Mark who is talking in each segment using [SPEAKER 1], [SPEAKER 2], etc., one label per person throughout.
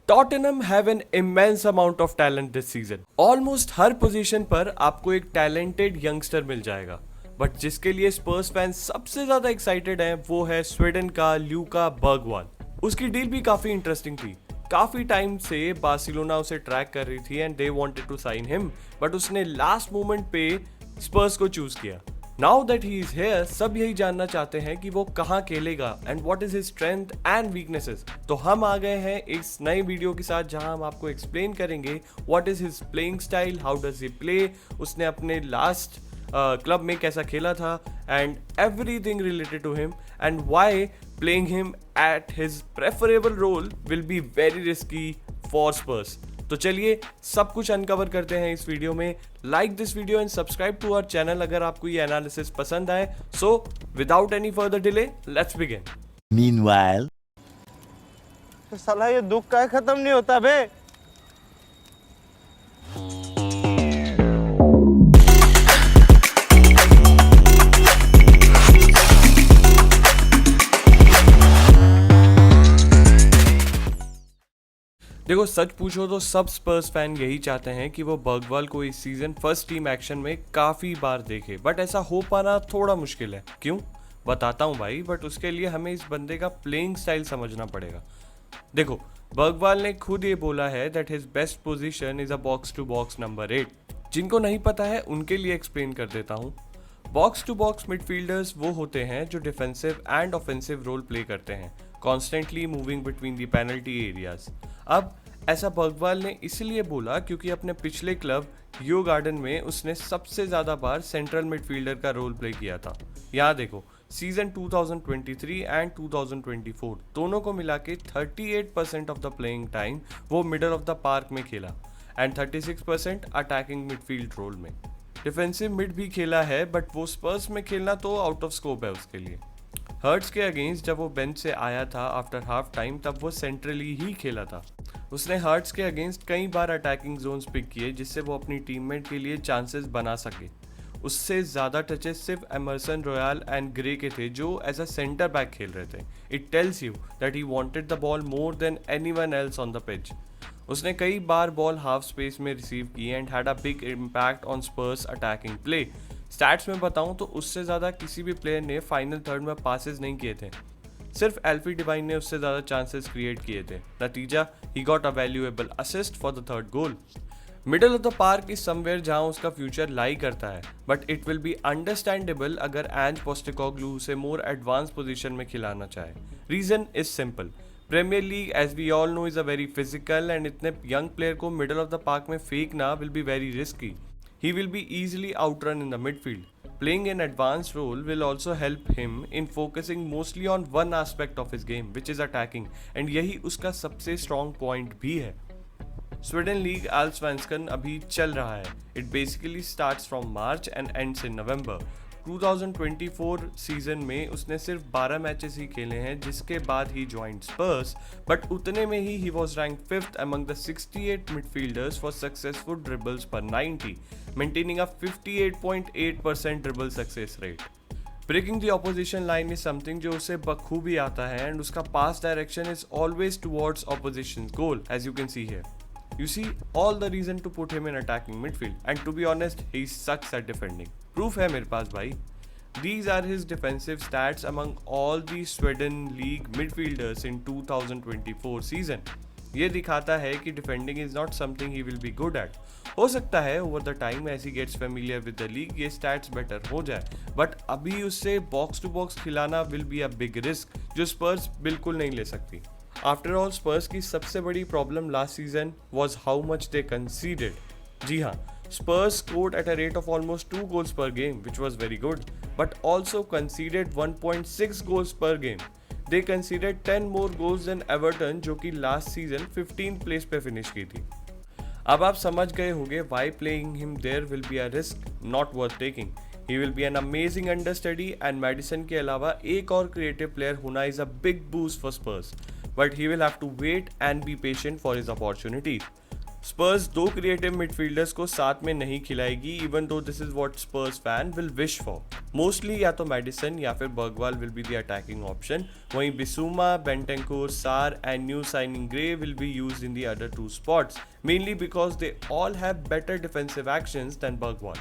[SPEAKER 1] Tottenham have an immense amount of talent this season. Almost her position पर आपको एक talented youngster मिल जाएगा, but जिसके लिए स्पर्स फैंस सबसे ज्यादा एक्साइटेड हैं वो है स्वीडन का ल्यूका बर्गवाल। उसकी डील भी काफी इंटरेस्टिंग थी। काफी टाइम से बार्सिलोना उसे ट्रैक कर रही थी and they wanted to sign him, but उसने लास्ट मोमेंट पे स्पर्स को चूज किया। Now that he is here, सब यही जानना चाहते हैं कि वो कहाँ खेलेगा and what is his strength and weaknesses. तो हम आ गए हैं इस नए वीडियो के साथ जहां हम आपको एक्सप्लेन करेंगे what is his playing style, how does he play, उसने अपने लास्ट क्लब में कैसा खेला था and everything related to him and why playing him at his preferable role will be very risky for Spurs. तो चलिए सब कुछ अनकवर करते हैं इस वीडियो में। Like this video and subscribe to our channel अगर आपको ये एनालिसिस पसंद आए। So without any further delay let's begin.
[SPEAKER 2] Meanwhile,
[SPEAKER 3] साला ये दुख का खत्म नहीं होता बे।
[SPEAKER 1] देखो सच पूछो तो सब स्पर्स फैन यही चाहते हैं कि वो बर्गवाल को इस सीजन फर्स्ट टीम एक्शन में काफी बार देखे, बट ऐसा हो पाना थोड़ा मुश्किल है। क्यों बताता हूँ भाई, बट उसके लिए हमें इस बंदे का प्लेइंग स्टाइल समझना पड़ेगा। देखो बर्गवाल ने खुद ये बोला है that his best position is a box to box number 8। जिनको नहीं पता है उनके लिए एक्सप्लेन कर देता हूँ। बॉक्स टू बॉक्स मिडफील्डर्स वो होते हैं जो defensive and offensive role play करते हैं, constantly moving between the penalty areas. अब ऐसा बर्गवाल ने इसलिए बोला क्योंकि अपने पिछले क्लब यो गार्डन में उसने सबसे ज़्यादा बार सेंट्रल मिडफील्डर का रोल प्ले किया था। यहाँ देखो सीजन 2023 एंड 2024 दोनों को मिला के 38% ऑफ द प्लेइंग टाइम वो मिडल ऑफ द पार्क में खेला एंड 36% अटैकिंग मिडफील्ड रोल में। डिफेंसिव मिड भी खेला है, बट वो स्पर्स में खेलना तो आउट ऑफ स्कोप है उसके लिए। हर्ट्स के अगेंस्ट जब वो बेंच से आया था आफ्टर हाफ टाइम तब वो सेंट्रली ही खेला था। उसने हर्ट्स के अगेंस्ट कई बार अटैकिंग जोन्स पिक किए जिससे वो अपनी टीममेट के लिए चांसेस बना सके। उससे ज़्यादा टचेस सिर्फ एमरसन रॉयल एंड ग्रे के थे जो एज अ सेंटर बैक खेल रहे थे। It tells you that he wanted the ball more than anyone else on the pitch. उसने कई बार बॉल हाफ स्पेस में रिसीव की and had a big impact on Spurs attacking play. Stats में बताऊं तो उससे ज़्यादा किसी भी प्लेयर ने फाइनल थर्ड में पासेस नहीं किए थे, सिर्फ एल्फी डिवाइन ने उससे ज़्यादा चांसेस क्रिएट किए थे। नतीजा he got a valuable assist for the third goal. Middle of the park is somewhere जहां उसका फ्यूचर लाई करता है, but it will be understandable अगर एंज पोस्टेकोग्लू उसे मोर एडवांस पोजीशन में खिलाना चाहे। Reason is simple, Premier League as we all know is a very physical and इतने यंग प्लेयर को मिडल ऑफ द पार्क में फेंकना will be very risky. He will be easily outrun in the midfield. Playing an advanced role will also help him in focusing mostly on one aspect of his game, which is attacking, and यही उसका सबसे strong point भी है। Sweden league Allsvenskan अभी चल रहा है। It basically starts from March and ends in November. 2024 season में उसने सिर्फ 12 मैचेस ही खेले हैं जिसके बाद ही ज्वाइंड स्पर्स, बट उतने में ही was ranked 5th among the 68 midfielders for successful dribbles per 90, maintaining a 58.8% dribble success rate. Breaking the opposition line is something जो उसे बखूबी आता है and उसका pass direction is always towards opposition's goal, as you can see here. You see all the reason to put him in attacking midfield, and to be honest he sucks at defending. Proof है मेरे पास भाई। These are his defensive stats among all the Sweden League midfielders in 2024 season. ये दिखाता है कि defending is not something he will be good at. हो सकता है over the time as he gets familiar with the league ये stats better हो जाए, बट अभी उससे बॉक्स टू बॉक्स खिलाना will be a big risk जो स्पर्स बिल्कुल नहीं ले सकती। आफ्टर ऑल स्पर्स की सबसे बड़ी problem last season was how much they conceded. जी हाँ, Spurs scored at a rate of almost 2 goals per game, which was very good, but also conceded 1.6 goals per game. They conceded 10 more goals than Everton, जो कि last season 15th place पे finish की थी। अब आप समझ गए होंगे why playing him there will be a risk not worth taking. He will be an amazing understudy and Madison के अलावा एक और creative player होना is a big boost for Spurs, but he will have to wait and be patient for his opportunity. स्पर्स दो creative midfielders को साथ में नहीं खिलाएगी, even though this is what Spurs fan will wish for. Mostly या तो Maddison या फिर Bergvall will be the attacking option, वहीं Bissouma, Bentancur, Sarr and new signing Gray will be used in the other two spots, mainly because they all have better defensive actions than Bergvall.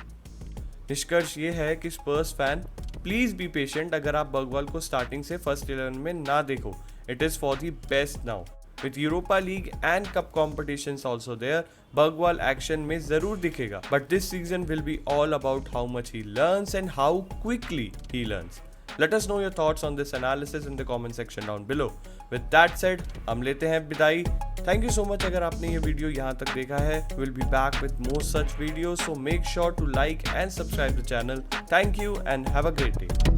[SPEAKER 1] निष्कर्ष ये है कि Spurs fan please be patient अगर आप बर्गवाल को starting से first 11 में ना देखो। It is for the best now. With Europa League and Cup competitions also there, Bugwal action में जरूर दिखेगा, but this season will be all about how much he learns and how quickly he learns. Let us know your thoughts on this analysis in the comment section down below. With that said, हम लेते हैं विदाई। Thank you so much अगर आपने ये video यहाँ तक देखा है। We'll be back with more such videos, so make sure to like and subscribe the channel. Thank you and have a great day.